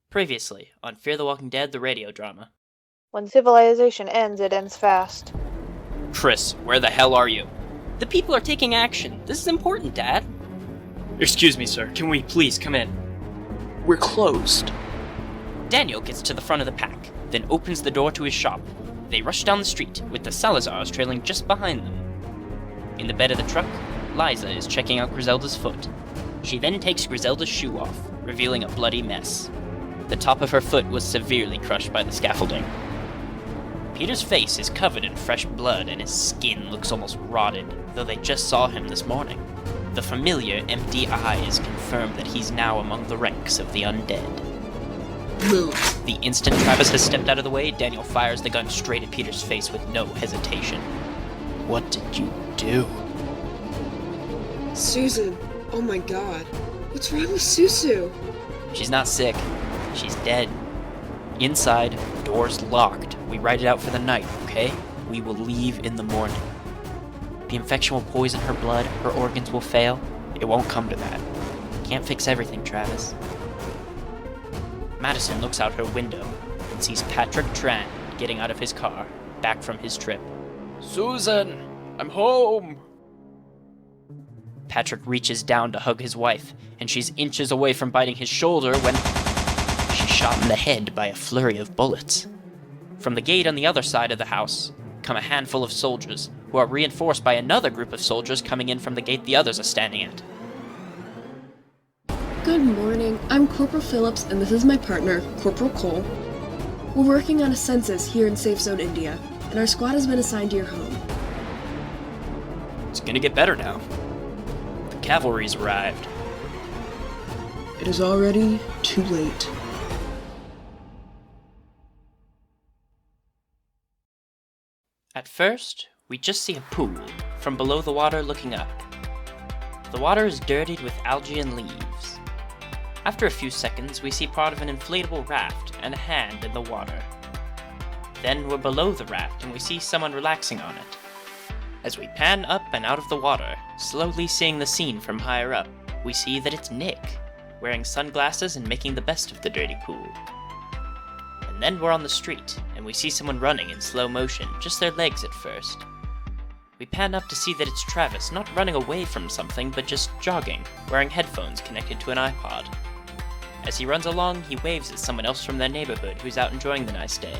Previously on Fear the Walking Dead, the radio drama. When civilization ends, it ends fast. Chris, where the hell are you? The people are taking action. This is important, Dad. Excuse me, sir. Can we please come in? We're closed. Daniel gets to the front of the pack, then opens the door to his shop. They rush down the street, with the Salazars trailing just behind them. In the bed of the truck, Liza is checking out Griselda's foot. She then takes Griselda's shoe off, revealing a bloody mess. The top of her foot was severely crushed by the scaffolding. Peter's face is covered in fresh blood and his skin looks almost rotted, though they just saw him this morning. The familiar empty eyes confirm that he's now among the ranks of the undead. Move. The instant Travis has stepped out of the way, Daniel fires the gun straight at Peter's face with no hesitation. What did you do? Susan. Oh my god. What's wrong with Susu? She's not sick. She's dead. Inside, doors locked. We ride it out for the night, okay? We will leave in the morning. The infection will poison her blood, her organs will fail. It won't come to that. Can't fix everything, Travis. Madison looks out her window and sees Patrick Tran getting out of his car, back from his trip. Susan! I'm home! Patrick reaches down to hug his wife, and she's inches away from biting his shoulder when she's shot in the head by a flurry of bullets. From the gate on the other side of the house come a handful of soldiers, who are reinforced by another group of soldiers coming in from the gate the others are standing at. Good morning, I'm Corporal Phillips and this is my partner, Corporal Cole. We're working on a census here in Safe Zone, India, and our squad has been assigned to your home. It's gonna get better now. The cavalry's arrived. It is already too late. At first, we just see a pool, from below the water looking up. The water is dirtied with algae and leaves. After a few seconds, we see part of an inflatable raft and a hand in the water. Then we're below the raft and we see someone relaxing on it. As we pan up and out of the water, slowly seeing the scene from higher up, we see that it's Nick, wearing sunglasses and making the best of the dirty pool. And then we're on the street, and we see someone running in slow motion, just their legs at first. We pan up to see that it's Travis, not running away from something, but just jogging, wearing headphones connected to an iPod. As he runs along, he waves at someone else from their neighborhood who's out enjoying the nice day.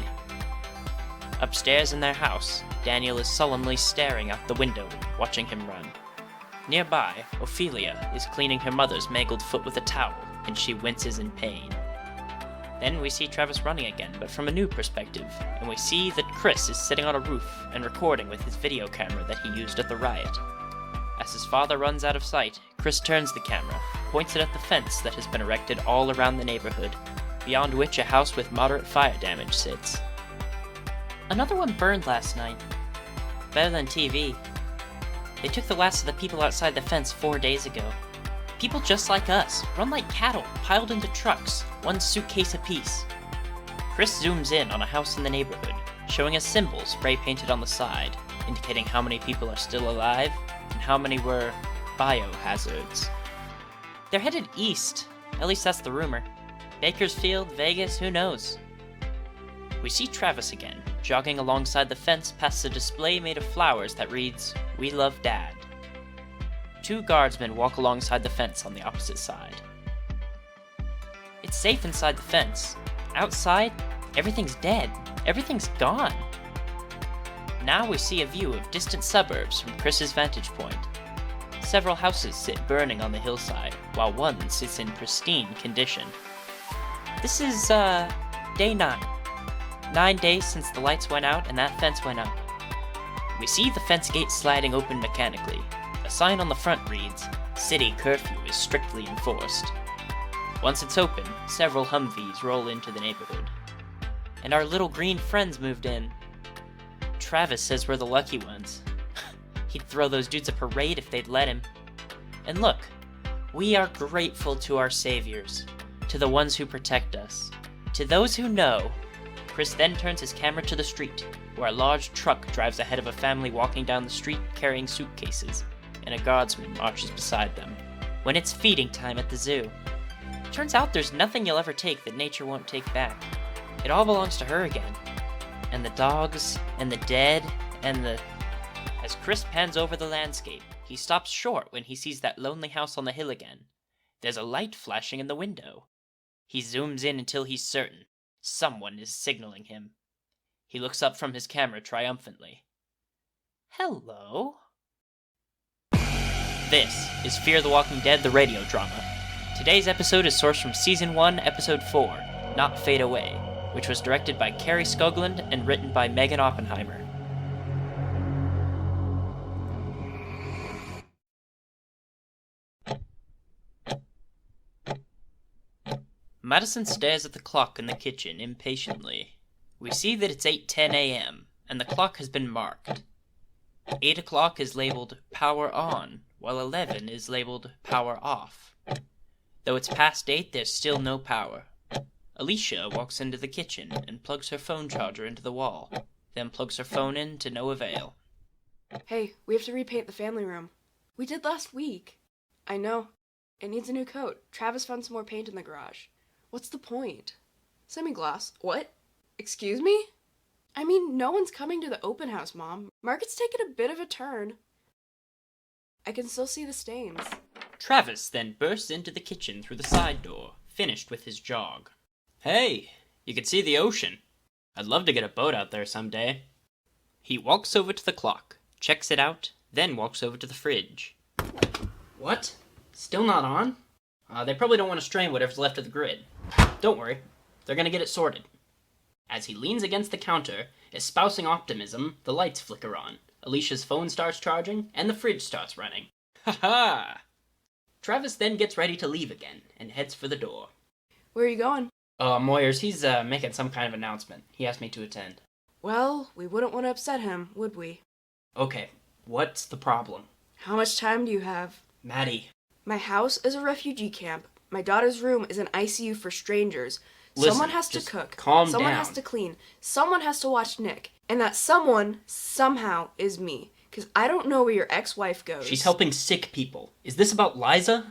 Upstairs in their house, Daniel is solemnly staring out the window, watching him run. Nearby, Ophelia is cleaning her mother's mangled foot with a towel, and she winces in pain. Then we see Travis running again, but from a new perspective, and we see that Chris is sitting on a roof and recording with his video camera that he used at the riot. As his father runs out of sight, Chris turns the camera, points it at the fence that has been erected all around the neighborhood, beyond which a house with moderate fire damage sits. Another one burned last night. Better than TV. They took the last of the people outside the fence 4 days ago. People just like us, run like cattle, piled into trucks, one suitcase apiece. Chris zooms in on a house in the neighborhood, showing a symbol spray-painted on the side, indicating how many people are still alive, and how many were biohazards. They're headed east, at least that's the rumor. Bakersfield, Vegas, who knows? We see Travis again, jogging alongside the fence past a display made of flowers that reads, "We love Dad." 2 guardsmen walk alongside the fence on the opposite side. It's safe inside the fence. Outside, everything's dead. Everything's gone. Now we see a view of distant suburbs from Chris's vantage point. Several houses sit burning on the hillside, while one sits in pristine condition. This is, day 9. 9 days since the lights went out and that fence went up. We see the fence gate sliding open mechanically. A sign on the front reads, "City curfew is strictly enforced." Once it's open, several Humvees roll into the neighborhood. And our little green friends moved in. Travis says we're the lucky ones. He'd throw those dudes a parade if they'd let him. And look, we are grateful to our saviors, to the ones who protect us, to those who know. Chris then turns his camera to the street, where a large truck drives ahead of a family walking down the street carrying suitcases, and a guardsman marches beside them. When it's feeding time at the zoo. Turns out there's nothing you'll ever take that nature won't take back. It all belongs to her again. And the dogs, and the dead, and the... As Chris pans over the landscape, he stops short when he sees that lonely house on the hill again. There's a light flashing in the window. He zooms in until he's certain someone is signaling him. He looks up from his camera triumphantly. Hello? This is Fear the Walking Dead, the radio drama. Today's episode is sourced from Season 1, Episode 4, Not Fade Away, which was directed by Carrie Skoglund and written by Megan Oppenheimer. Madison stares at the clock in the kitchen impatiently. We see that it's 8:10 a.m., and the clock has been marked. 8 o'clock is labeled power on, while 11 is labeled power off. Though it's past 8, there's still no power. Alicia walks into the kitchen and plugs her phone charger into the wall, then plugs her phone in to no avail. Hey, we have to repaint the family room. We did last week. I know. It needs a new coat. Travis found some more paint in the garage. What's the point? Semi-gloss. What? Excuse me? I mean, no one's coming to the open house, Mom. Market's taken a bit of a turn. I can still see the stains. Travis then bursts into the kitchen through the side door, finished with his jog. Hey, you can see the ocean. I'd love to get a boat out there someday. He walks over to the clock, checks it out, then walks over to the fridge. What? Still not on? They probably don't want to strain whatever's left of the grid. Don't worry, they're gonna get it sorted. As he leans against the counter, espousing optimism, the lights flicker on. Alicia's phone starts charging, and the fridge starts running. Ha-ha! Travis then gets ready to leave again, and heads for the door. Where are you going? Moyers, he's making some kind of announcement. He asked me to attend. Well, we wouldn't want to upset him, would we? Okay, what's the problem? How much time do you have? Maddie. My house is a refugee camp. My daughter's room is an ICU for strangers. Listen, someone has to just cook. calm someone down. has to clean. Someone has to watch Nick. And that someone, somehow, is me. Because I don't know where your ex-wife goes. She's helping sick people. Is this about Liza?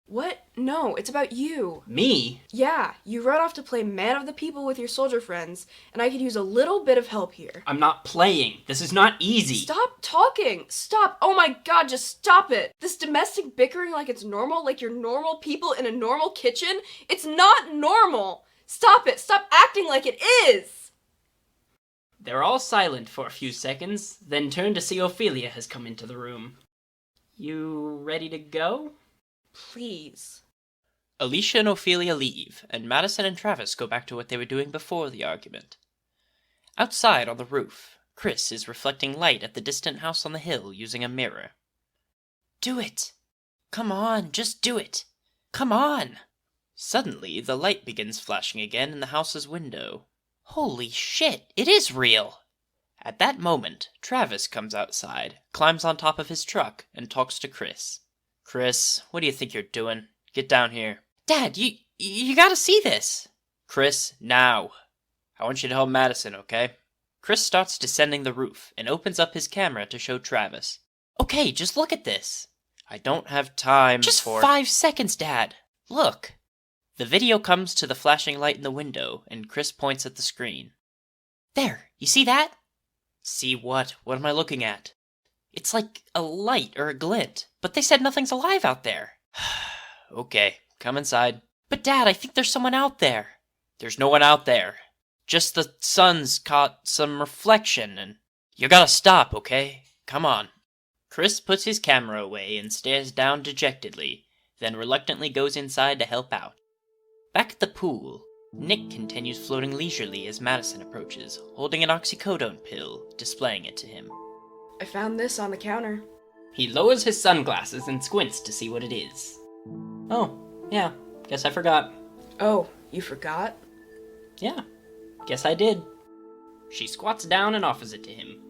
What? No, it's about you. Me? Yeah, you run off to play man of the people with your soldier friends, and I could use a little bit of help here. I'm not playing. This is not easy. Stop talking! Stop! Oh my god, just stop it! This domestic bickering like it's normal, like you're normal people in a normal kitchen? It's not normal! Stop it! Stop acting like it is! They're all silent for a few seconds, then turn to see Ophelia has come into the room. You ready to go? Please. Alicia and Ophelia leave, and Madison and Travis go back to what they were doing before the argument. Outside on the roof, Chris is reflecting light at the distant house on the hill using a mirror. Do it! Come on, just do it! Come on! Suddenly, the light begins flashing again in the house's window. Holy shit, it is real! At that moment, Travis comes outside, climbs on top of his truck, and talks to Chris. Chris, what do you think you're doing? Get down here. Dad, you gotta see this! Chris, now. I want you to help Madison, okay? Chris starts descending the roof and opens up his camera to show Travis. Okay, just look at this. I don't have time Just for... 5 seconds, Dad. Look. The video comes to the flashing light in the window, and Chris points at the screen. There, you see that? See what? What am I looking at? It's like a light or a glint, but they said nothing's alive out there. Okay, come inside. But Dad, I think there's someone out there. There's no one out there. Just the sun's caught some reflection, and you gotta stop, okay? Come on. Chris puts his camera away and stares down dejectedly, then reluctantly goes inside to help out. Back at the pool, Nick continues floating leisurely as Madison approaches, holding an oxycodone pill, displaying it to him. I found this on the counter. He lowers his sunglasses and squints to see what it is. Oh, yeah, guess I forgot. Oh, you forgot? Yeah, guess I did. She squats down and offers it to him.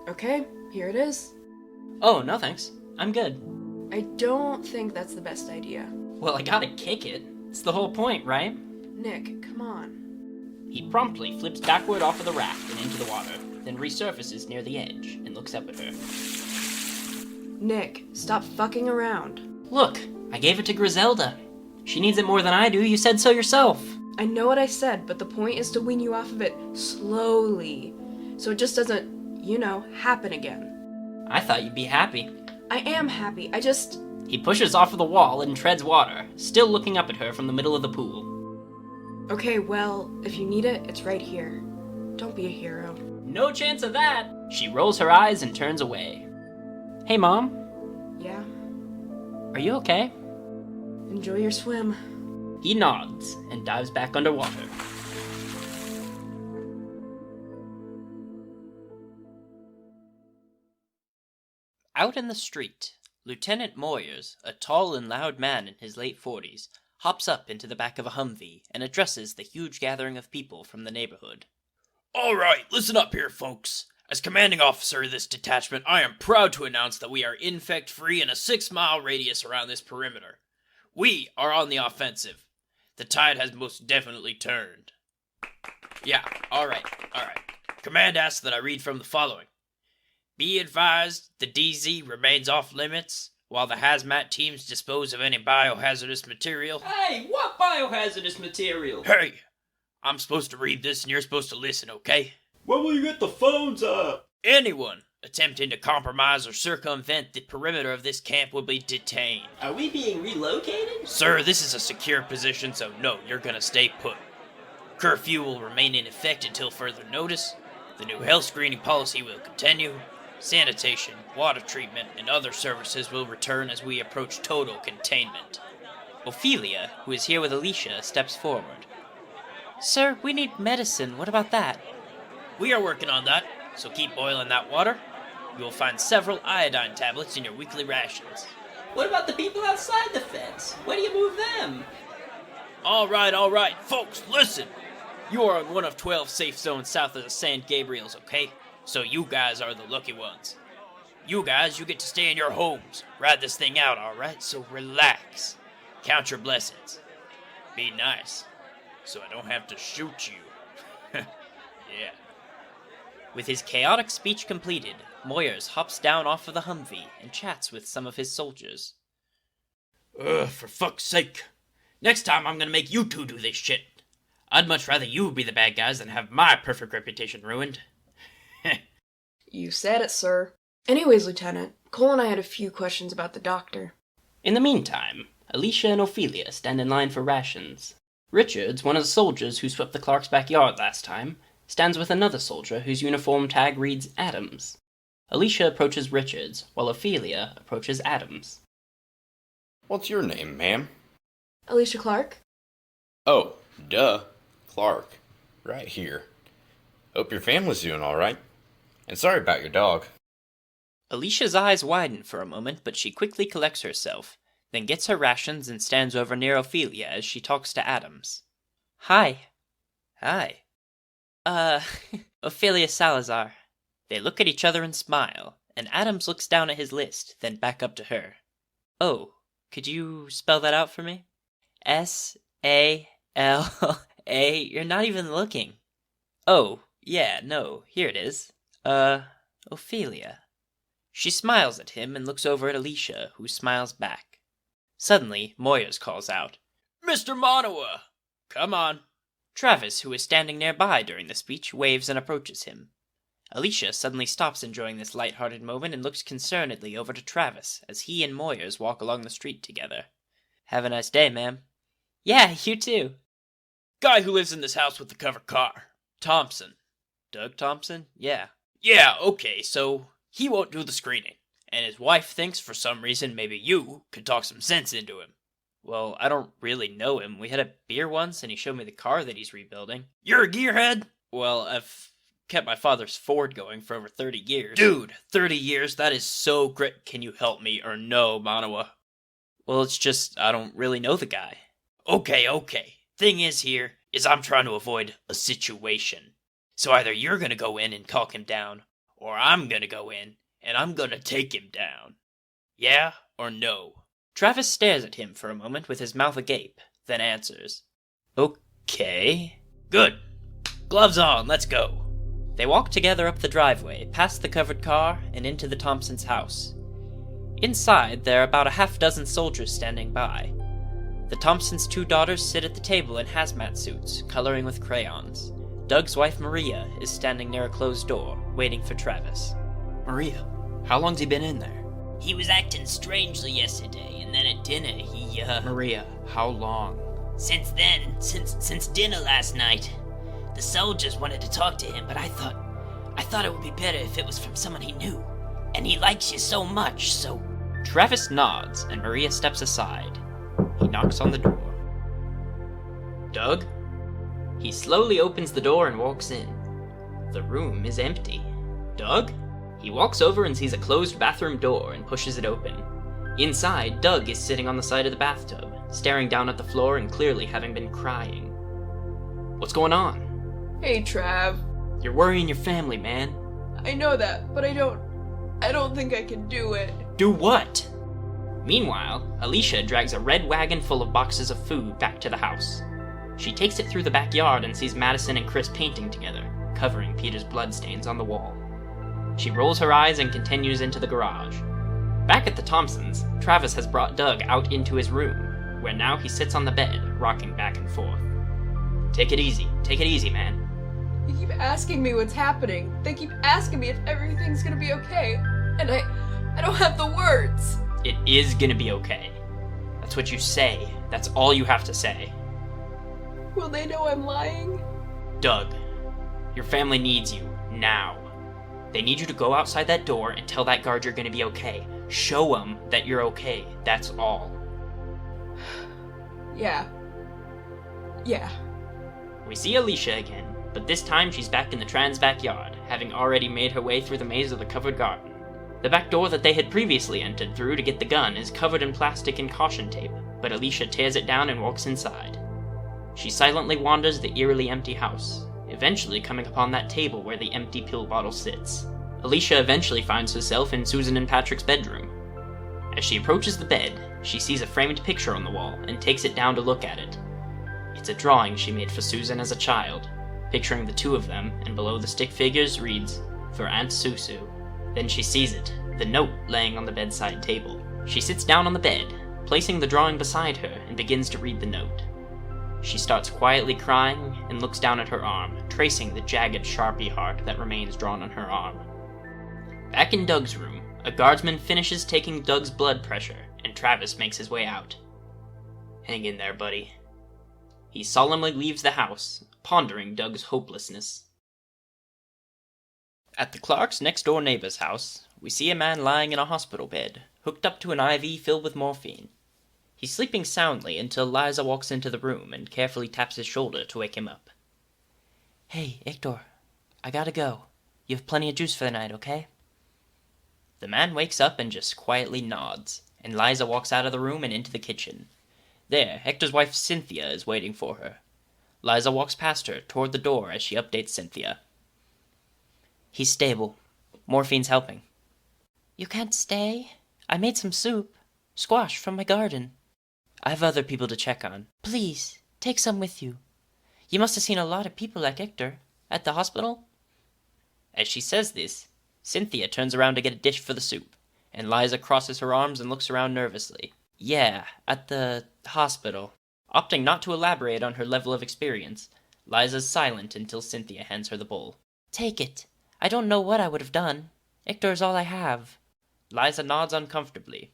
Okay, here it is. Oh, no thanks. I'm good. I don't think that's the best idea. Well, I gotta kick it. It's the whole point, right? Nick, come on. He promptly flips backward off of the raft and into the water, then resurfaces near the edge and looks up at her. Nick, stop fucking around. Look, I gave it to Griselda. She needs it more than I do, you said so yourself. I know what I said, but the point is to wean you off of it slowly, so it just doesn't, happen again. I thought you'd be happy. I am happy, He pushes off of the wall and treads water, still looking up at her from the middle of the pool. Okay, well, if you need it, it's right here. Don't be a hero. No chance of that! She rolls her eyes and turns away. Hey, Mom. Yeah? Are you okay? Enjoy your swim. He nods and dives back underwater. Out in the street, Lieutenant Moyers, a tall and loud man in his late 40s, hops up into the back of a Humvee and addresses the huge gathering of people from the neighborhood. All right, listen up here, folks. As commanding officer of this detachment, I am proud to announce that we are infect-free in a 6-mile radius around this perimeter. We are on the offensive. The tide has most definitely turned. Yeah, all right. Command asks that I read from the following. Be advised, the DZ remains off limits, while the hazmat teams dispose of any biohazardous material. Hey, what biohazardous material? Hey, I'm supposed to read this and you're supposed to listen, okay? When will you get the phones up? Anyone attempting to compromise or circumvent the perimeter of this camp will be detained. Are we being relocated? Sir, this is a secure position, so no, you're gonna stay put. Curfew will remain in effect until further notice. The new health screening policy will continue. Sanitation, water treatment, and other services will return as we approach total containment. Ophelia, who is here with Alicia, steps forward. Sir, we need medicine. What about that? We are working on that, so keep boiling that water. You will find several iodine tablets in your weekly rations. What about the people outside the fence? When do you move them? All right, folks, listen. You are on one of 12 safe zones south of the San Gabriels, okay? So you guys are the lucky ones. You guys, you get to stay in your homes. Ride this thing out, all right? So relax. Count your blessings. Be nice, so I don't have to shoot you. Yeah. With his chaotic speech completed, Moyers hops down off of the Humvee and chats with some of his soldiers. For fuck's sake. Next time I'm gonna make you two do this shit. I'd much rather you be the bad guys than have my perfect reputation ruined. You said it, sir. Anyways, Lieutenant, Cole and I had a few questions about the doctor. In the meantime, Alicia and Ophelia stand in line for rations. Richards, one of the soldiers who swept the Clark's backyard last time, stands with another soldier whose uniform tag reads Adams. Alicia approaches Richards, while Ophelia approaches Adams. What's your name, ma'am? Alicia Clark? Oh, duh. Clark. Right here. Hope your family's doing alright. And sorry about your dog. Alicia's eyes widen for a moment, but she quickly collects herself, then gets her rations and stands over near Ophelia as she talks to Adams. Hi. Hi. Ophelia Salazar. They look at each other and smile, and Adams looks down at his list, then back up to her. Oh, could you spell that out for me? S-A-L-A. You're not even looking. Oh, yeah, no, here it is. Ophelia. She smiles at him and looks over at Alicia, who smiles back. Suddenly, Moyers calls out, Mr. Manawa! Come on. Travis, who is standing nearby during the speech, waves and approaches him. Alicia suddenly stops enjoying this light-hearted moment and looks concernedly over to Travis as he and Moyers walk along the street together. Have a nice day, ma'am. Yeah, you too. Guy who lives in this house with the covered car. Thompson. Doug Thompson? Yeah. Yeah, okay, so he won't do the screening. And his wife thinks for some reason maybe you could talk some sense into him. Well, I don't really know him. We had a beer once and he showed me the car that he's rebuilding. You're a gearhead? Well, I've kept my father's Ford going for over 30 years. Dude, 30 years? That is so great. Can you help me or no, Manawa? Well, it's just I don't really know the guy. Okay. Thing is I'm trying to avoid a situation. So either you're gonna go in and talk him down, or I'm gonna go in and I'm gonna take him down. Yeah or no? Travis stares at him for a moment with his mouth agape, then answers, Okay. Good. Gloves on, let's go. They walk together up the driveway, past the covered car, and into the Thompsons' house. Inside, there are about a half-dozen soldiers standing by. The Thompsons' 2 daughters sit at the table in hazmat suits, coloring with crayons. Doug's wife Maria is standing near a closed door, waiting for Travis. Maria, how long's he been in there? He was acting strangely yesterday, and then at dinner he, Maria, how long? Since then, since dinner last night. The soldiers wanted to talk to him, but I thought it would be better if it was from someone he knew. And he likes you so much, so... Travis nods, and Maria steps aside. He knocks on the door. Doug? He slowly opens the door and walks in. The room is empty. Doug? He walks over and sees a closed bathroom door and pushes it open. Inside, Doug is sitting on the side of the bathtub, staring down at the floor and clearly having been crying. What's going on? Hey, Trav. You're worrying your family, man. I know that, but I don't think I can do it. Do what? Meanwhile, Alicia drags a red wagon full of boxes of food back to the house. She takes it through the backyard and sees Madison and Chris painting together, covering Peter's bloodstains on the wall. She rolls her eyes and continues into the garage. Back at the Thompsons, Travis has brought Doug out into his room, where now he sits on the bed, rocking back and forth. Take it easy, man. They keep asking me what's happening. They keep asking me if everything's gonna be okay. And I don't have the words. It is gonna be okay. That's what you say. That's all you have to say. Will they know I'm lying? Doug, your family needs you, now. They need you to go outside that door and tell that guard you're gonna be okay. Show them that you're okay, that's all. Yeah. We see Alicia again, but this time she's back in the Tran's backyard, having already made her way through the maze of the covered garden. The back door that they had previously entered through to get the gun is covered in plastic and caution tape, but Alicia tears it down and walks inside. She silently wanders the eerily empty house, eventually coming upon that table where the empty pill bottle sits. Alicia eventually finds herself in Susan and Patrick's bedroom. As she approaches the bed, she sees a framed picture on the wall and takes it down to look at it. It's a drawing she made for Susan as a child, picturing the 2 of them, and below the stick figures reads, "For Aunt Susu." Then she sees it, the note laying on the bedside table. She sits down on the bed, placing the drawing beside her, and begins to read the note. She starts quietly crying and looks down at her arm, tracing the jagged Sharpie heart that remains drawn on her arm. Back in Doug's room, a guardsman finishes taking Doug's blood pressure, and Travis makes his way out. Hang in there, buddy. He solemnly leaves the house, pondering Doug's hopelessness. At the Clark's next-door neighbor's house, we see a man lying in a hospital bed, hooked up to an IV filled with morphine. He's sleeping soundly until Liza walks into the room and carefully taps his shoulder to wake him up. Hey, Hector, I gotta go. You have plenty of juice for the night, okay? The man wakes up and just quietly nods, and Liza walks out of the room and into the kitchen. There, Hector's wife Cynthia is waiting for her. Liza walks past her toward the door as she updates Cynthia. He's stable. Morphine's helping. You can't stay? I made some soup. Squash from my garden. I have other people to check on. Please, take some with you. You must have seen a lot of people like Hector. At the hospital? As she says this, Cynthia turns around to get a dish for the soup, and Liza crosses her arms and looks around nervously. Yeah, at the hospital. Opting not to elaborate on her level of experience, Liza's silent until Cynthia hands her the bowl. Take it. I don't know what I would have done. Hector is all I have. Liza nods uncomfortably.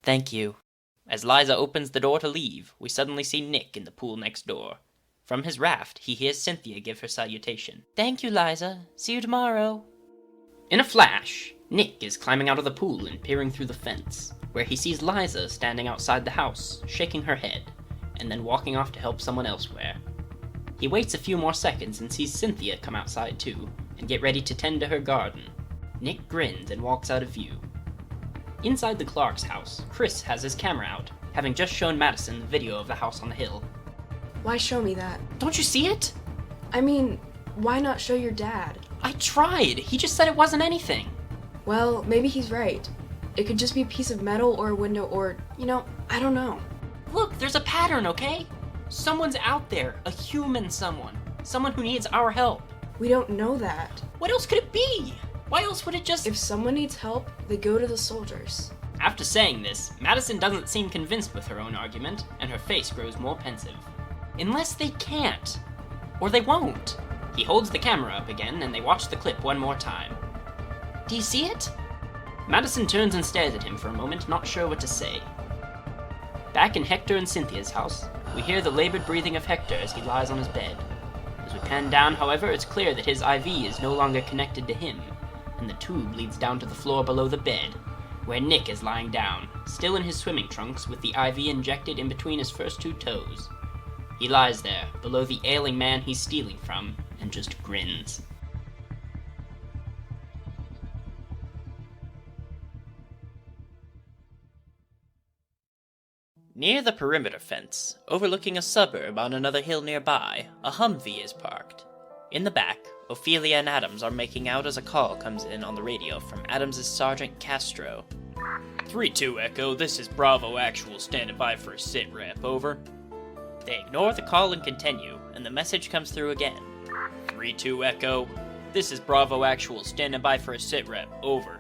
Thank you. As Liza opens the door to leave, we suddenly see Nick in the pool next door. From his raft, he hears Cynthia give her salutation. Thank you, Liza. See you tomorrow. In a flash, Nick is climbing out of the pool and peering through the fence, where he sees Liza standing outside the house, shaking her head, and then walking off to help someone elsewhere. He waits a few more seconds and sees Cynthia come outside too, and get ready to tend to her garden. Nick grins and walks out of view. Inside the Clark's house, Chris has his camera out, having just shown Madison the video of the house on the hill. Why show me that? Don't you see it? I mean, why not show your dad? I tried. He just said it wasn't anything. Well, maybe he's right. It could just be a piece of metal or a window or, I don't know. Look, there's a pattern, okay? Someone's out there, a human someone who needs our help. We don't know that. What else could it be? Why else would it just... If someone needs help, they go to the soldiers. After saying this, Madison doesn't seem convinced with her own argument, and her face grows more pensive. Unless they can't. Or they won't. He holds the camera up again, and they watch the clip one more time. Do you see it? Madison turns and stares at him for a moment, not sure what to say. Back in Hector and Cynthia's house, we hear the labored breathing of Hector as he lies on his bed. As we pan down, however, it's clear that his IV is no longer connected to him, and the tube leads down to the floor below the bed, where Nick is lying down, still in his swimming trunks with the IV injected in between his first two toes. He lies there, below the ailing man he's stealing from, and just grins. Near the perimeter fence, overlooking a suburb on another hill nearby, a Humvee is parked. In the back, Ophelia and Adams are making out as a call comes in on the radio from Adams' Sergeant Castro. 3-2 Echo, this is Bravo Actual standing by for a sit rep, over. They ignore the call and continue, and the message comes through again. 3-2 Echo, this is Bravo Actual standing by for a sit rep, over.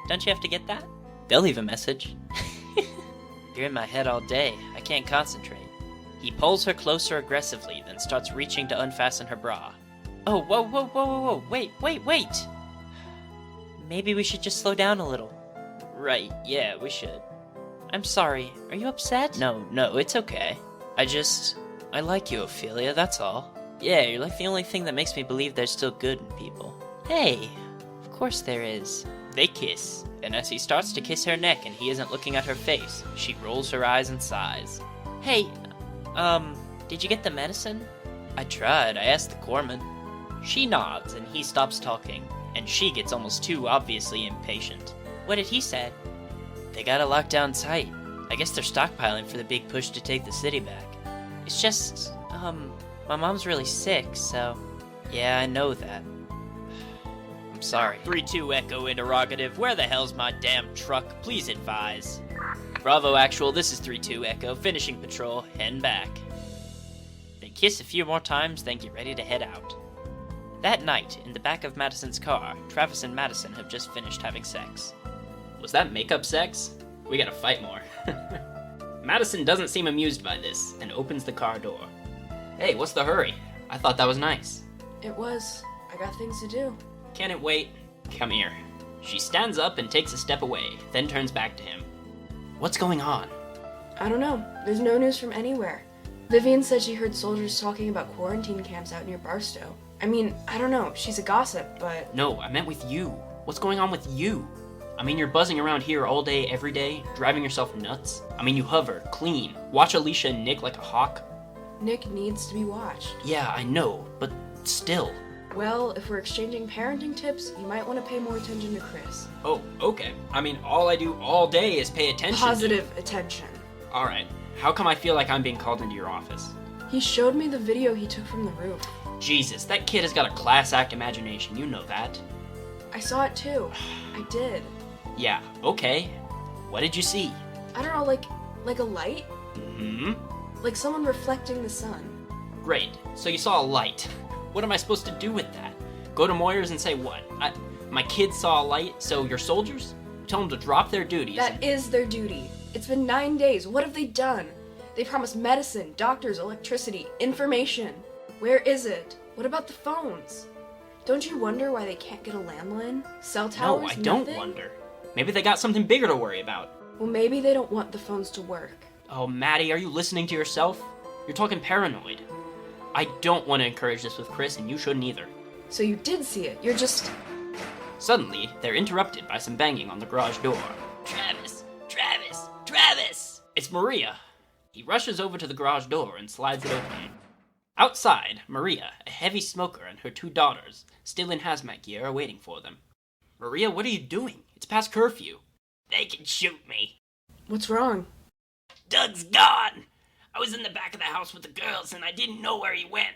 Don't you have to get that? They'll leave a message. You're in my head all day. I can't concentrate. He pulls her closer aggressively, then starts reaching to unfasten her bra. Oh, whoa, wait! Maybe we should just slow down a little. Right, yeah, we should. I'm sorry, are you upset? No, it's okay. I like you, Ophelia, that's all. Yeah, you're like the only thing that makes me believe there's still good in people. Hey, of course there is. They kiss, and as he starts to kiss her neck and he isn't looking at her face, she rolls her eyes and sighs. Hey, did you get the medicine? I tried, I asked the corpsman. She nods and he stops talking, and she gets almost too obviously impatient. What did he say? They got it locked down tight. I guess they're stockpiling for the big push to take the city back. It's just, my mom's really sick, so... Yeah, I know that. I'm sorry. 3-2 Echo interrogative, where the hell's my damn truck? Please advise. Bravo Actual, this is 3-2 Echo, finishing patrol, heading back. They kiss a few more times, then get ready to head out. That night, in the back of Madison's car, Travis and Madison have just finished having sex. Was that makeup sex? We gotta fight more. Madison doesn't seem amused by this, and opens the car door. Hey, what's the hurry? I thought that was nice. It was. I got things to do. Can it wait? Come here. She stands up and takes a step away, then turns back to him. What's going on? I don't know. There's no news from anywhere. Vivian said she heard soldiers talking about quarantine camps out near Barstow. I mean, I don't know. She's a gossip, but... No, I meant with you. What's going on with you? I mean, you're buzzing around here all day, every day, driving yourself nuts. I mean, you hover, clean, watch Alicia and Nick like a hawk. Nick needs to be watched. Yeah, I know, but still. Well, if we're exchanging parenting tips, you might want to pay more attention to Chris. Oh, okay. I mean, all I do all day is pay attention Positive attention. Alright. How come I feel like I'm being called into your office? He showed me the video he took from the roof. Jesus, that kid has got a class act imagination, you know that. I saw it too. I did. Yeah, okay. What did you see? I don't know, like a light? Mm-hmm. Like someone reflecting the sun. Great. So you saw a light. What am I supposed to do with that? Go to Moyer's and say what? My kids saw a light, so your soldiers? Tell them to drop their duties. That is their duty. It's been 9 days. What have they done? They promised medicine, doctors, electricity, information. Where is it? What about the phones? Don't you wonder why they can't get a landline? Cell towers? No, I don't nothing? wonder. Maybe they got something bigger to worry about. Well, maybe they don't want the phones to work. Oh, Maddie, are you listening to yourself? You're talking paranoid. I don't want to encourage this with Chris, and you shouldn't either. So you did see it. You're just... Suddenly, they're interrupted by some banging on the garage door. Travis! It's Maria. He rushes over to the garage door and slides it open. Outside, Maria, a heavy smoker, and her 2 daughters, still in hazmat gear, are waiting for them. Maria, what are you doing? It's past curfew. They can shoot me. What's wrong? Doug's gone. I was in the back of the house with the girls and I didn't know where he went.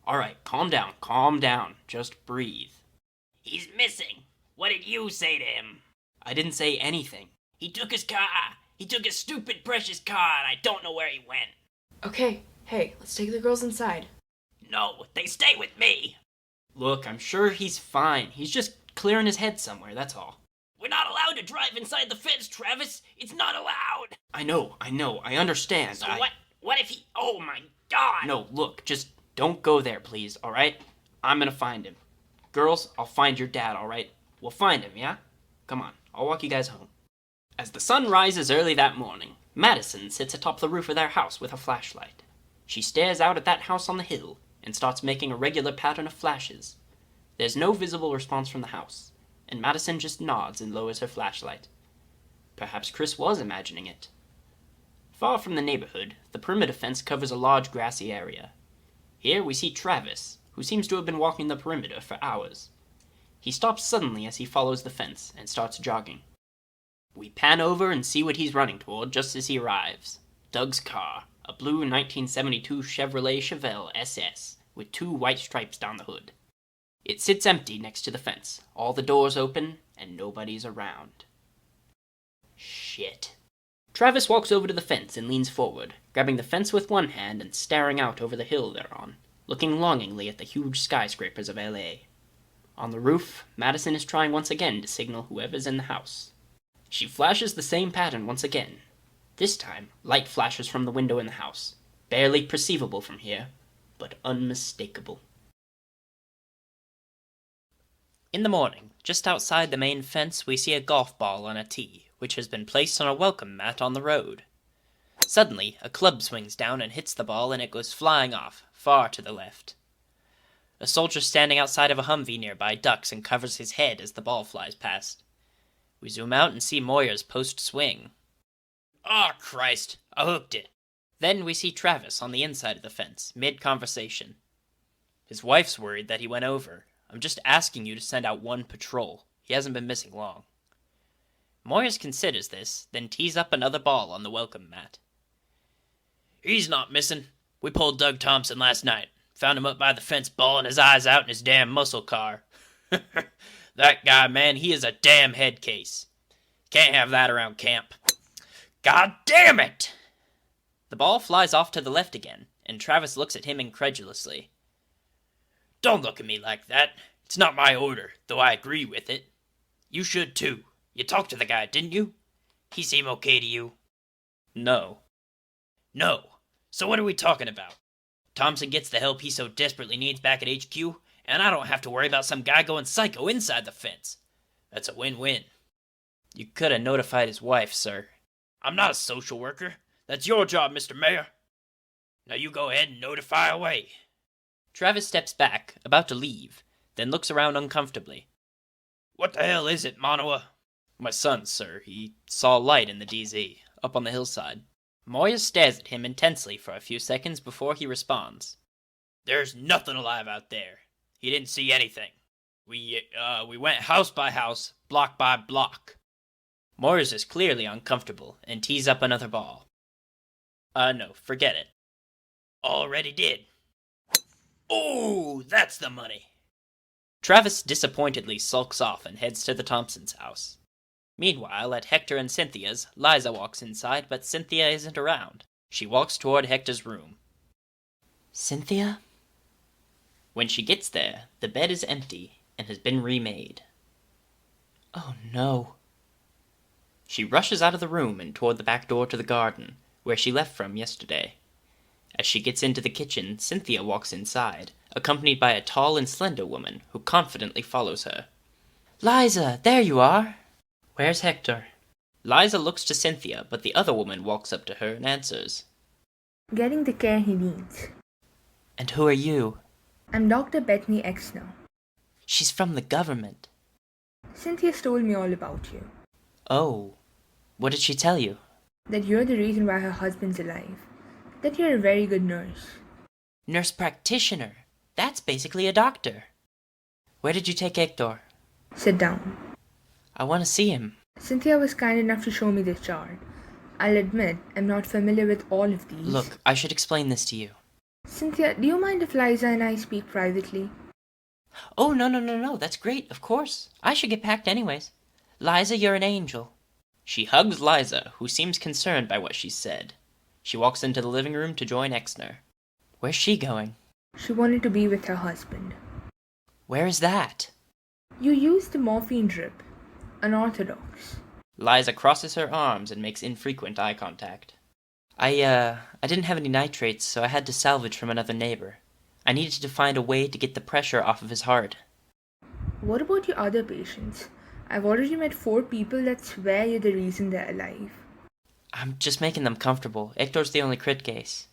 Alright, calm down. Just breathe. He's missing. What did you say to him? I didn't say anything. He took his car. He took his stupid precious car and I don't know where he went. Okay, hey, let's take the girls inside. No, they stay with me. Look, I'm sure he's fine. He's just clearing his head somewhere, that's all. We're not allowed allowed to drive inside the fence, Travis. It's not allowed. I know, I understand. So what if he... Oh, my God. No, look, just don't go there, please, alright? I'm gonna find him. Girls, I'll find your dad, alright? We'll find him, yeah? Come on, I'll walk you guys home. As the sun rises early that morning, Madison sits atop the roof of their house with a flashlight. She stares out at that house on the hill and starts making a regular pattern of flashes. There's no visible response from the house, and Madison just nods and lowers her flashlight. Perhaps Chris was imagining it. Far from the neighborhood, the perimeter fence covers a large grassy area. Here we see Travis, who seems to have been walking the perimeter for hours. He stops suddenly as he follows the fence and starts jogging. We pan over and see what he's running toward just as he arrives. Doug's car, a blue 1972 Chevrolet Chevelle SS with 2 white stripes down the hood. It sits empty next to the fence, all the doors open, and nobody's around. Shit. Travis walks over to the fence and leans forward, grabbing the fence with one hand and staring out over the hill they're on, looking longingly at the huge skyscrapers of LA. On the roof, Madison is trying once again to signal whoever's in the house. She flashes the same pattern once again. This time, light flashes from the window in the house, barely perceivable from here, but unmistakable. In the morning, just outside the main fence, we see a golf ball on a tee, which has been placed on a welcome mat on the road. Suddenly, a club swings down and hits the ball, and it goes flying off, far to the left. A soldier standing outside of a Humvee nearby ducks and covers his head as the ball flies past. We zoom out and see Moyer's post-swing. Ah, Christ, I hooked it. Then we see Travis on the inside of the fence, mid-conversation. His wife's worried that he went over. I'm just asking you to send out 1 patrol. He hasn't been missing long. Moyers considers this, then tees up another ball on the welcome mat. He's not missing. We pulled Doug Thompson last night. Found him up by the fence bawling his eyes out in his damn muscle car. That guy, man, he is a damn head case. Can't have that around camp. God damn it! The ball flies off to the left again, and Travis looks at him incredulously. Don't look at me like that. It's not my order, though I agree with it. You should too. You talked to the guy, didn't you? He seem okay to you? No. No. So what are we talking about? Thompson gets the help he so desperately needs back at HQ, and I don't have to worry about some guy going psycho inside the fence. That's a win-win. You could have notified his wife, sir. I'm not a social worker. That's your job, Mr. Mayor. Now you go ahead and notify away. Travis steps back, about to leave, then looks around uncomfortably. What the hell is it, Manoa? My son, sir. He saw light in the DZ, up on the hillside. Moya stares at him intensely for a few seconds before he responds. There's nothing alive out there. He didn't see anything. We went house by house, block by block. Moyers is clearly uncomfortable and tees up another ball. No, forget it. Already did. Oh, that's the money. Travis disappointedly sulks off and heads to the Thompsons' house. Meanwhile, at Hector and Cynthia's, Liza walks inside, but Cynthia isn't around. She walks toward Hector's room. Cynthia? When she gets there, the bed is empty and has been remade. Oh no. She rushes out of the room and toward the back door to the garden, where she left from yesterday. As she gets into the kitchen, Cynthia walks inside, accompanied by a tall and slender woman who confidently follows her. Liza, there you are! Where's Hector? Liza looks to Cynthia, but the other woman walks up to her and answers. Getting the care he needs. And who are you? I'm Dr. Bethany Exner. She's from the government. Cynthia's told me all about you. Oh, what did she tell you? That you're the reason why her husband's alive. That you're a very good nurse. Nurse practitioner. That's basically a doctor. Where did you take Hector? Sit down. I want to see him. Cynthia was kind enough to show me this chart. I'll admit, I'm not familiar with all of these. Look, I should explain this to you. Cynthia, do you mind if Liza and I speak privately? Oh, no, that's great, of course. I should get packed anyways. Liza, you're an angel. She hugs Liza, who seems concerned by what she said. She walks into the living room to join Exner. Where's she going? She wanted to be with her husband. Where is that? You used the morphine drip. Unorthodox. Liza crosses her arms and makes infrequent eye contact. I didn't have any nitrates, so I had to salvage from another neighbor. I needed to find a way to get the pressure off of his heart. What about your other patients? I've already met 4 people that swear you're the reason they're alive. I'm just making them comfortable. Hector's the only crit case.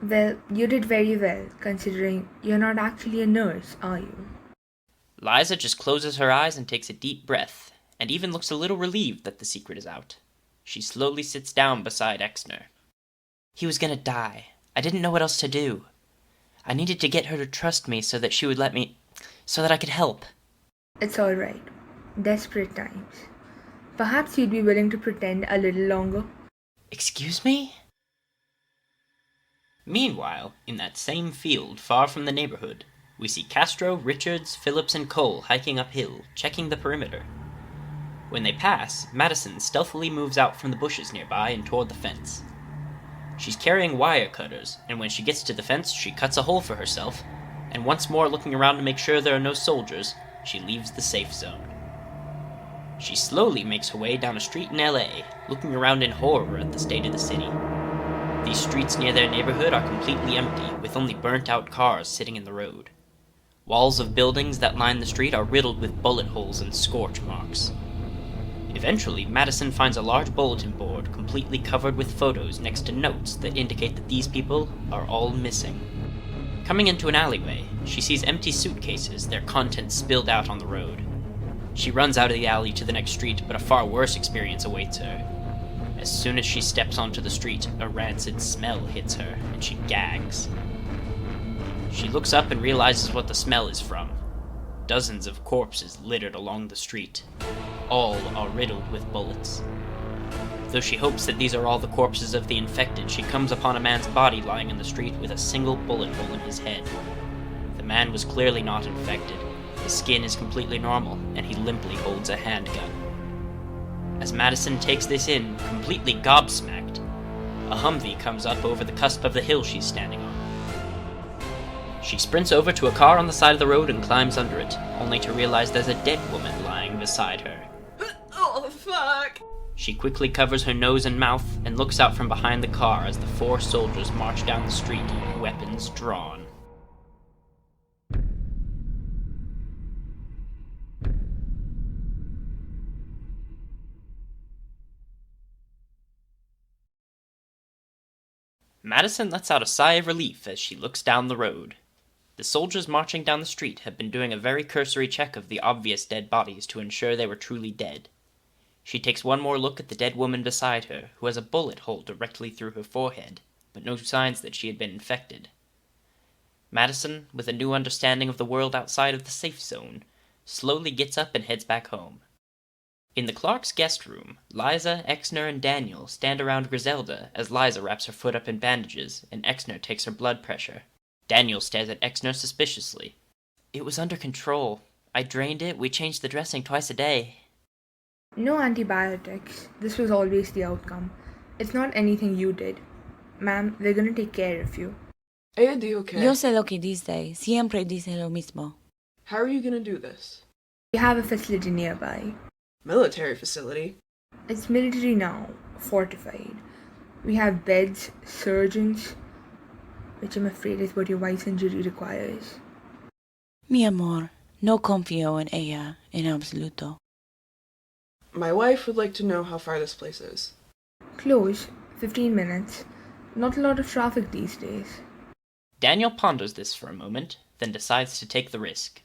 Well, you did very well, considering you're not actually a nurse, are you? Liza just closes her eyes and takes a deep breath, and even looks a little relieved that the secret is out. She slowly sits down beside Exner. He was gonna die. I didn't know what else to do. I needed to get her to trust me so that she would let me... so that I could help. It's alright. Desperate times. Perhaps you'd be willing to pretend a little longer? Excuse me? Meanwhile, in that same field far from the neighborhood, we see Castro, Richards, Phillips, and Cole hiking uphill, checking the perimeter. When they pass, Madison stealthily moves out from the bushes nearby and toward the fence. She's carrying wire cutters, and when she gets to the fence, she cuts a hole for herself, and once more looking around to make sure there are no soldiers, she leaves the safe zone. She slowly makes her way down a street in LA, looking around in horror at the state of the city. These streets near their neighborhood are completely empty, with only burnt-out cars sitting in the road. Walls of buildings that line the street are riddled with bullet holes and scorch marks. Eventually, Madison finds a large bulletin board completely covered with photos next to notes that indicate that these people are all missing. Coming into an alleyway, she sees empty suitcases, their contents spilled out on the road. She runs out of the alley to the next street, but a far worse experience awaits her. As soon as she steps onto the street, a rancid smell hits her, and she gags. She looks up and realizes what the smell is from. Dozens of corpses littered along the street. All are riddled with bullets. Though she hopes that these are all the corpses of the infected, she comes upon a man's body lying in the street with a single bullet hole in his head. The man was clearly not infected. His skin is completely normal, and he limply holds a handgun. As Madison takes this in, completely gobsmacked, a Humvee comes up over the cusp of the hill she's standing on. She sprints over to a car on the side of the road and climbs under it, only to realize there's a dead woman lying beside her. Oh, fuck! She quickly covers her nose and mouth and looks out from behind the car as the 4 soldiers march down the street, weapons drawn. Madison lets out a sigh of relief as she looks down the road. The soldiers marching down the street have been doing a very cursory check of the obvious dead bodies to ensure they were truly dead. She takes one more look at the dead woman beside her, who has a bullet hole directly through her forehead, but no signs that she had been infected. Madison, with a new understanding of the world outside of the safe zone, slowly gets up and heads back home. In the Clark's guest room, Liza, Exner, and Daniel stand around Griselda as Liza wraps her foot up in bandages and Exner takes her blood pressure. Daniel stares at Exner suspiciously. It was under control. I drained it, we changed the dressing twice a day. No antibiotics. This was always the outcome. It's not anything you did. Ma'am, we're gonna take care of you. Andy, okay? Yo sé lo que dice. Siempre dice lo mismo. How are you gonna do this? We have a facility nearby. Military facility? It's military now, fortified. We have beds, surgeons, which I'm afraid is what your wife's injury requires. Mi amor, no confío en ella en absoluto. My wife would like to know how far this place is. Close, 15 minutes. Not a lot of traffic these days. Daniel ponders this for a moment, then decides to take the risk.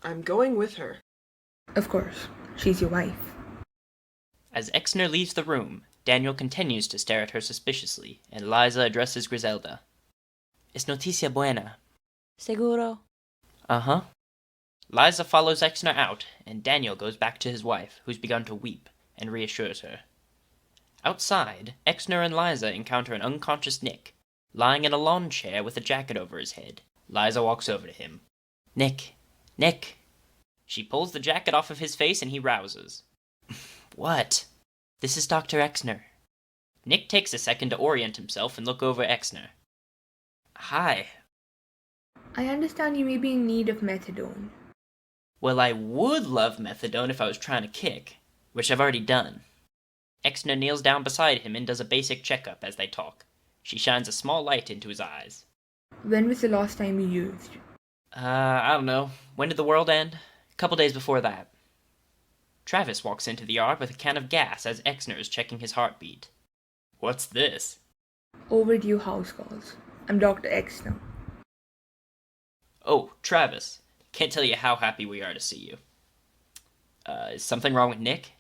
I'm going with her. Of course, she's your wife. As Exner leaves the room, Daniel continues to stare at her suspiciously, and Liza addresses Griselda. Es noticia buena. Seguro? Uh-huh. Liza follows Exner out, and Daniel goes back to his wife, who's begun to weep, and reassures her. Outside, Exner and Liza encounter an unconscious Nick, lying in a lawn chair with a jacket over his head. Liza walks over to him. Nick! Nick! She pulls the jacket off of his face and he rouses. What? This is Dr. Exner. Nick takes a second to orient himself and look over Exner. Hi. I understand you may be in need of methadone. Well, I would love methadone if I was trying to kick, which I've already done. Exner kneels down beside him and does a basic checkup as they talk. She shines a small light into his eyes. When was the last time you used? I don't know. When did the world end? A couple days before that. Travis walks into the yard with a can of gas as Exner is checking his heartbeat. What's this? Overdue house calls. I'm Dr. X now. Oh, Travis. Can't tell you how happy we are to see you. Is something wrong with Nick?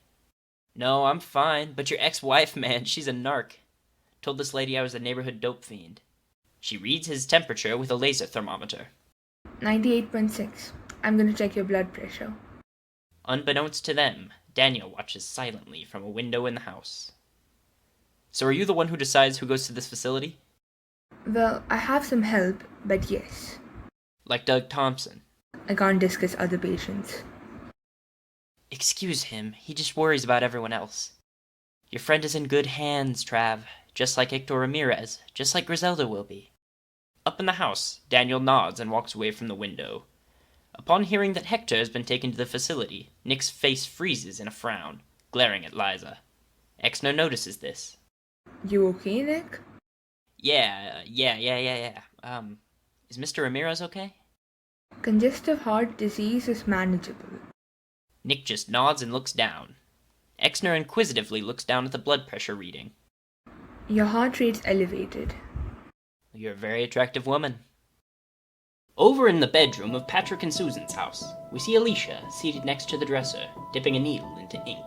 No, I'm fine, but your ex-wife, man, she's a narc. Told this lady I was a neighborhood dope fiend. She reads his temperature with a laser thermometer. 98.6. I'm gonna check your blood pressure. Unbeknownst to them, Daniel watches silently from a window in the house. So are you the one who decides who goes to this facility? Well, I have some help, but yes. Like Doug Thompson. I can't discuss other patients. Excuse him, he just worries about everyone else. Your friend is in good hands, Trav. Just like Hector Ramirez, just like Griselda will be. Up in the house, Daniel nods and walks away from the window. Upon hearing that Hector has been taken to the facility, Nick's face freezes in a frown, glaring at Liza. Exner notices this. You okay, Nick? Yeah. Is Mr. Ramirez okay? Congestive heart disease is manageable. Nick just nods and looks down. Exner inquisitively looks down at the blood pressure reading. Your heart rate's elevated. You're a very attractive woman. Over in the bedroom of Patrick and Susan's house, we see Alicia seated next to the dresser, dipping a needle into ink.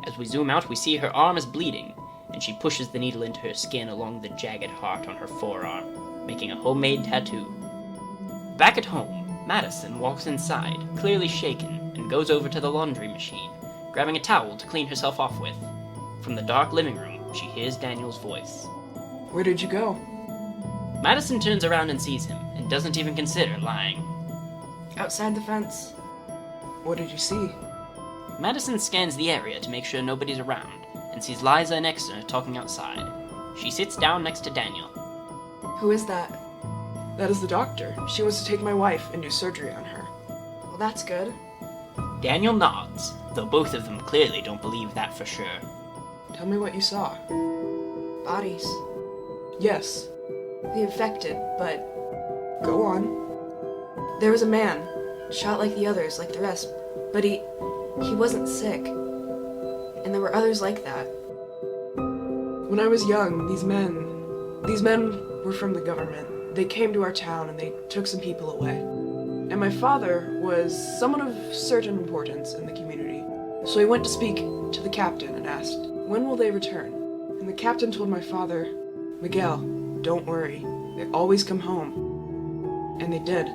As we zoom out, we see her arm is bleeding, and she pushes the needle into her skin along the jagged heart on her forearm, making a homemade tattoo. Back at home, Madison walks inside, clearly shaken, and goes over to the laundry machine, grabbing a towel to clean herself off with. From the dark living room, she hears Daniel's voice. Where did you go? Madison turns around and sees him, and doesn't even consider lying. Outside the fence. What did you see? Madison scans the area to make sure nobody's around, and sees Liza and Exner talking outside. She sits down next to Daniel. Who is that? That is the doctor. She wants to take my wife and do surgery on her. Well, that's good. Daniel nods, though both of them clearly don't believe that for sure. Tell me what you saw. Bodies. Yes. The infected, but... Go on. There was a man, shot like the others, like the rest, but he wasn't sick. And there were others like that. When I was young, these men were from the government. They came to our town and they took some people away. And my father was someone of certain importance in the community. So he went to speak to the captain and asked, when will they return? And the captain told my father, Miguel, don't worry. They always come home. And they did.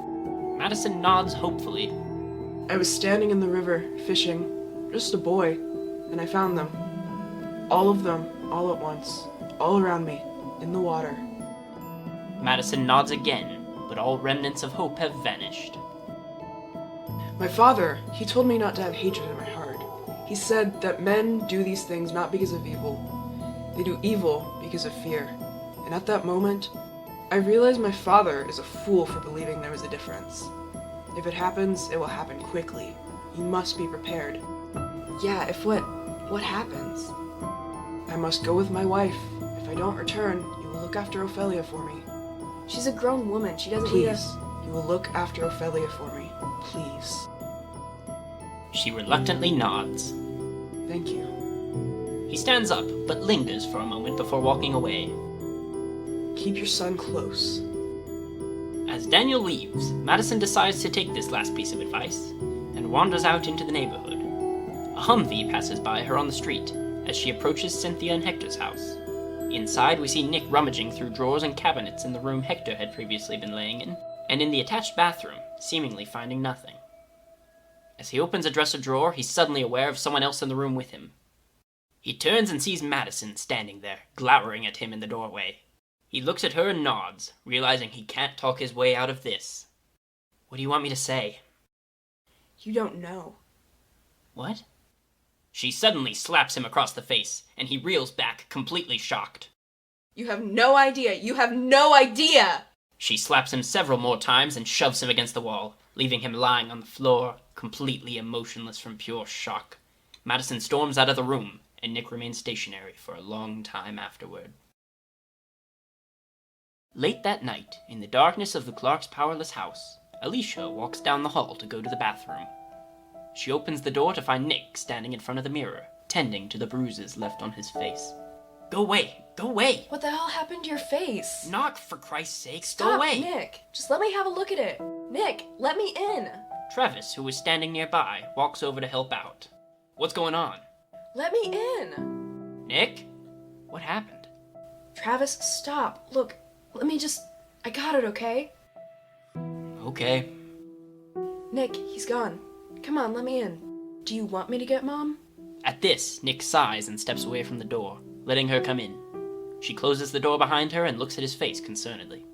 Madison nods hopefully. I was standing in the river, fishing, just a boy, and I found them. All of them, all at once, all around me, in the water. Madison nods again, but all remnants of hope have vanished. My father, he told me not to have hatred in my heart. He said that men do these things not because of evil. They do evil because of fear. And at that moment, I realized my father is a fool for believing there was a difference. If it happens, it will happen quickly. You must be prepared. Yeah, if what happens? I must go with my wife. If I don't return, you will look after Ophelia for me. She's a grown woman. She doesn't need us. You will look after Ophelia for me. Please. She reluctantly nods. Thank you. He stands up, but lingers for a moment before walking away. Keep your son close. As Daniel leaves, Madison decides to take this last piece of advice, and wanders out into the neighborhood. A Humvee passes by her on the street, as she approaches Cynthia and Hector's house. Inside, we see Nick rummaging through drawers and cabinets in the room Hector had previously been laying in, and in the attached bathroom, seemingly finding nothing. As he opens a dresser drawer, he's suddenly aware of someone else in the room with him. He turns and sees Madison standing there, glowering at him in the doorway. He looks at her and nods, realizing he can't talk his way out of this. What do you want me to say? You don't know. What? She suddenly slaps him across the face, and he reels back, completely shocked. You have no idea! You have no idea! She slaps him several more times and shoves him against the wall, leaving him lying on the floor, completely emotionless from pure shock. Madison storms out of the room, and Nick remains stationary for a long time afterward. Late that night, in the darkness of the Clark's powerless house, Alicia walks down the hall to go to the bathroom. She opens the door to find Nick standing in front of the mirror, tending to the bruises left on his face. Go away! Go away! What the hell happened to your face? Knock, for Christ's sake! Stop, Go away! Nick! Just let me have a look at it! Nick, let me in! Travis, who was standing nearby, walks over to help out. What's going on? Let me in! Nick? What happened? Travis, stop. Look, I got it, okay? Okay. Nick, he's gone. Come on, let me in. Do you want me to get Mom? At this, Nick sighs and steps away from the door, letting her come in. She closes the door behind her and looks at his face concernedly.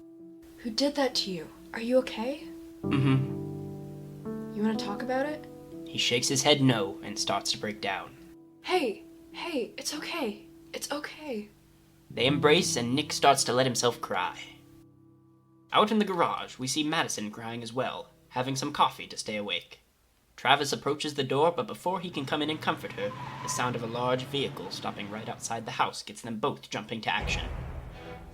Who did that to you? Are you okay? Mm-hmm. You want to talk about it? He shakes his head no and starts to break down. Hey, it's okay. It's okay. They embrace and Nick starts to let himself cry. Out in the garage, we see Madison crying as well, having some coffee to stay awake. Travis approaches the door, but before he can come in and comfort her, the sound of a large vehicle stopping right outside the house gets them both jumping to action.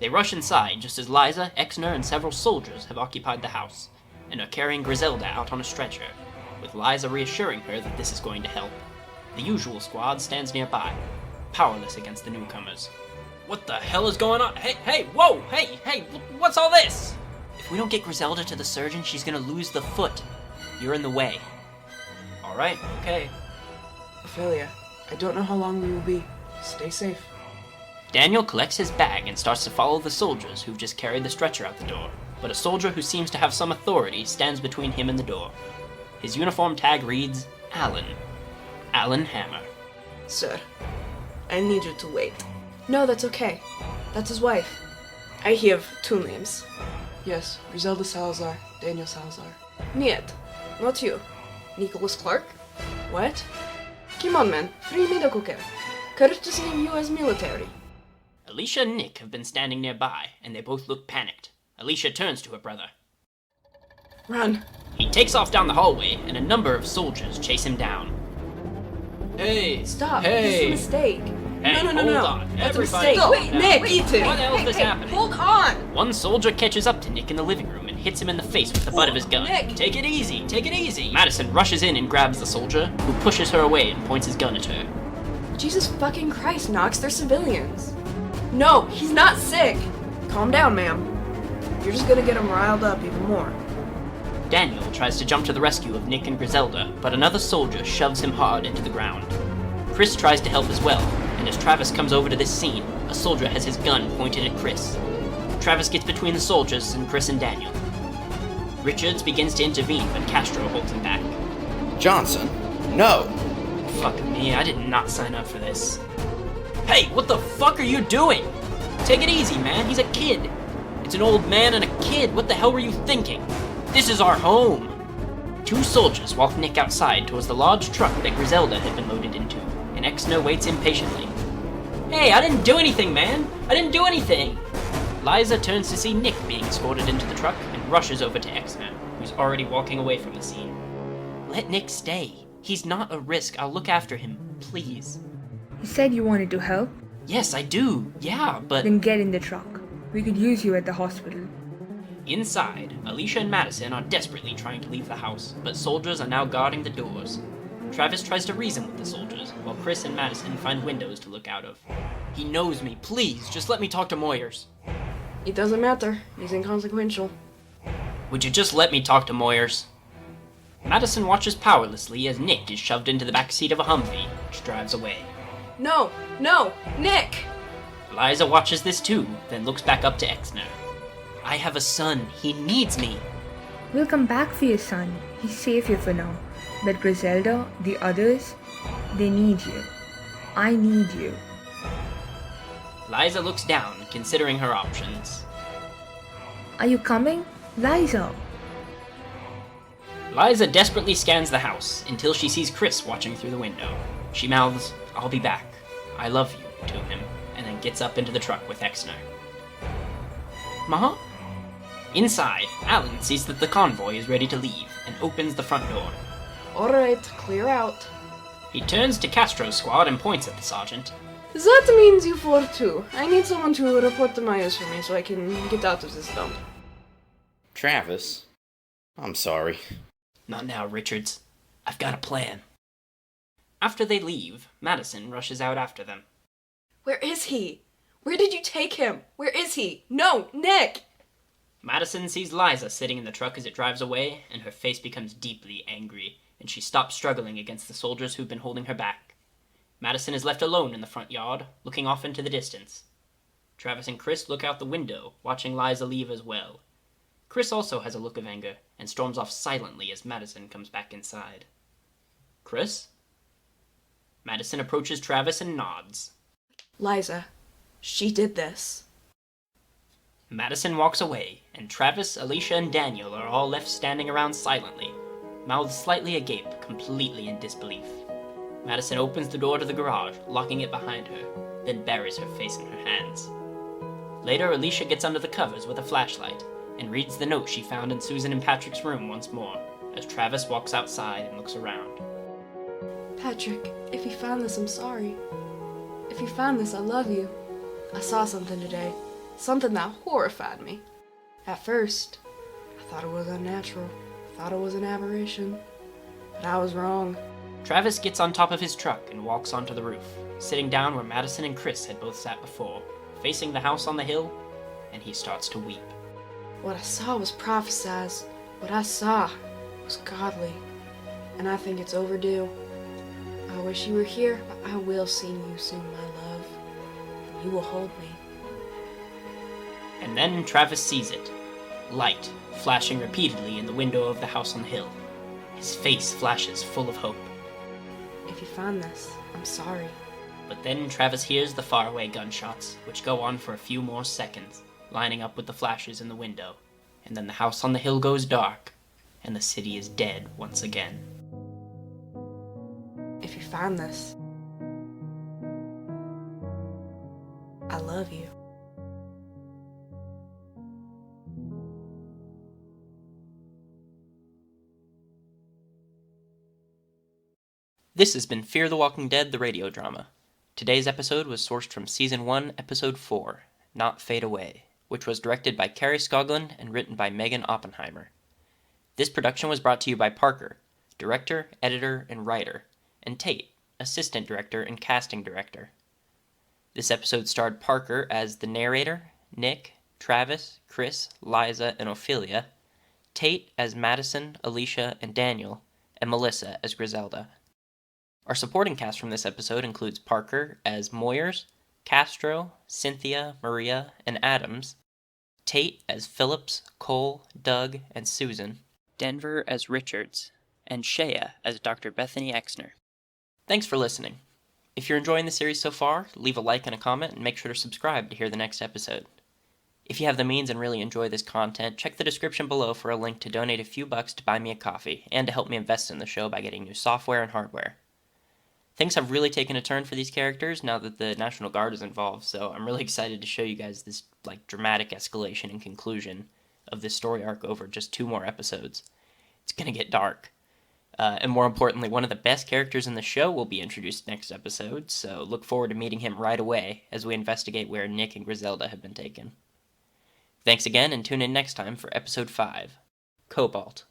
They rush inside just as Liza, Exner, and several soldiers have occupied the house, and are carrying Griselda out on a stretcher, with Liza reassuring her that this is going to help. The usual squad stands nearby, powerless against the newcomers. What the hell is going on? Hey, whoa, hey, what's all this? If we don't get Griselda to the surgeon, she's gonna lose the foot. You're in the way. Alright, okay. Ophelia, I don't know how long we will be. Stay safe. Daniel collects his bag and starts to follow the soldiers who've just carried the stretcher out the door, but a soldier who seems to have some authority stands between him and the door. His uniform tag reads, Alan. Alan Hammer. Sir, I need you to wait. No, that's okay. That's his wife. I have two names. Yes, Griselda Salazar, Daniel Salazar. Niet. Not you. Nicholas Clark? What? Come on, man. Free medical care. Curtis in U.S. military. Alicia and Nick have been standing nearby, and they both look panicked. Alicia turns to her brother. Run. He takes off down the hallway, and a number of soldiers chase him down. Hey! Stop. Hey! This is a mistake. Hey, no. hold on. That's Everybody a calm mistake. down. Nick, What the hell is this happening? Hold on. One soldier catches up to Nick in the living room and hits him in the face with the butt of his gun. Nick. Take it easy, take it easy. Madison rushes in and grabs the soldier, who pushes her away and points his gun at her. Jesus fucking Christ, Knox. They're civilians. No, he's not sick. Calm down, ma'am. You're just gonna get him riled up even more. Daniel tries to jump to the rescue of Nick and Griselda, but another soldier shoves him hard into the ground. Chris tries to help as well, and as Travis comes over to this scene, a soldier has his gun pointed at Chris. Travis gets between the soldiers and Chris and Daniel. Richards begins to intervene, but Castro holds him back. Johnson, no! Fuck me, I did not sign up for this. Hey, what the fuck are you doing? Take it easy, man, he's a kid. It's an old man and a kid, what the hell were you thinking? This is our home! Two soldiers walk Nick outside towards the large truck that Griselda had been loaded into, and Exner waits impatiently. Hey, I didn't do anything, man! I didn't do anything! Liza turns to see Nick being escorted into the truck and rushes over to Exner, who's already walking away from the scene. Let Nick stay. He's not a risk. I'll look after him. Please. You said you wanted to help? Yes, I do. Yeah, but... Then get in the truck. We could use you at the hospital. Inside, Alicia and Madison are desperately trying to leave the house, but soldiers are now guarding the doors. Travis tries to reason with the soldiers, while Chris and Madison find windows to look out of. He knows me. Please, just let me talk to Moyers. It doesn't matter. He's inconsequential. Would you just let me talk to Moyers? Madison watches powerlessly as Nick is shoved into the backseat of a Humvee, which drives away. No, Nick! Liza watches this too, then looks back up to Exner. I have a son. He needs me. We'll come back for your son. He's safe here for now. But Griselda, the others, they need you. I need you. Liza looks down, considering her options. Are you coming? Liza! Liza desperately scans the house until she sees Chris watching through the window. She mouths, I'll be back. I love you, to him, and then gets up into the truck with Exner. Ma? Inside, Alan sees that the convoy is ready to leave and opens the front door. Alright, clear out. He turns to Castro's squad and points at the sergeant. That means you four too. I need someone to report the Myers for me so I can get out of this dump. Travis, I'm sorry. Not now, Richards. I've got a plan. After they leave, Madison rushes out after them. Where is he? Where did you take him? Where is he? No, Nick! Madison sees Liza sitting in the truck as it drives away, and her face becomes deeply angry, and she stops struggling against the soldiers who've been holding her back. Madison is left alone in the front yard, looking off into the distance. Travis and Chris look out the window, watching Liza leave as well. Chris also has a look of anger, and storms off silently as Madison comes back inside. Chris? Madison approaches Travis and nods. Liza, she did this. Madison walks away, and Travis, Alicia, and Daniel are all left standing around silently, mouths slightly agape, completely in disbelief. Madison opens the door to the garage, locking it behind her, then buries her face in her hands. Later, Alicia gets under the covers with a flashlight and reads the note she found in Susan and Patrick's room once more, as Travis walks outside and looks around. Patrick, if you found this, I'm sorry. If you found this, I love you. I saw something today. Something that horrified me. At first, I thought it was unnatural. I thought it was an aberration. But I was wrong. Travis gets on top of his truck and walks onto the roof, sitting down where Madison and Chris had both sat before, facing the house on the hill, and he starts to weep. What I saw was prophesized. What I saw was godly. And I think it's overdue. I wish you were here, but I will see you soon, my love. And you will hold me. And then Travis sees it. Light flashing repeatedly in the window of the house on the hill. His face flashes full of hope. If you found this, I'm sorry. But then Travis hears the faraway gunshots, which go on for a few more seconds, lining up with the flashes in the window. And then the house on the hill goes dark, and the city is dead once again. If you found this, I love you. This has been Fear the Walking Dead, the radio drama. Today's episode was sourced from Season 1, Episode 4, Not Fade Away, which was directed by Carrie Skoglund and written by Megan Oppenheimer. This production was brought to you by Parker, director, editor, and writer, and Tate, assistant director and casting director. This episode starred Parker as the narrator, Nick, Travis, Chris, Liza, and Ophelia, Tate as Madison, Alicia, and Daniel, and Melissa as Griselda. Our supporting cast from this episode includes Parker as Moyers, Castro, Cynthia, Maria, and Adams, Tate as Phillips, Cole, Doug, and Susan, Denver as Richards, and Shea as Dr. Bethany Exner. Thanks for listening. If you're enjoying the series so far, leave a like and a comment, and make sure to subscribe to hear the next episode. If you have the means and really enjoy this content, check the description below for a link to donate a few bucks to buy me a coffee, and to help me invest in the show by getting new software and hardware. Things have really taken a turn for these characters now that the National Guard is involved, so I'm really excited to show you guys this dramatic escalation and conclusion of this story arc over just 2 more episodes. It's gonna get dark. And more importantly, one of the best characters in the show will be introduced next episode, so look forward to meeting him right away as we investigate where Nick and Griselda have been taken. Thanks again, and tune in next time for Episode 5, Cobalt.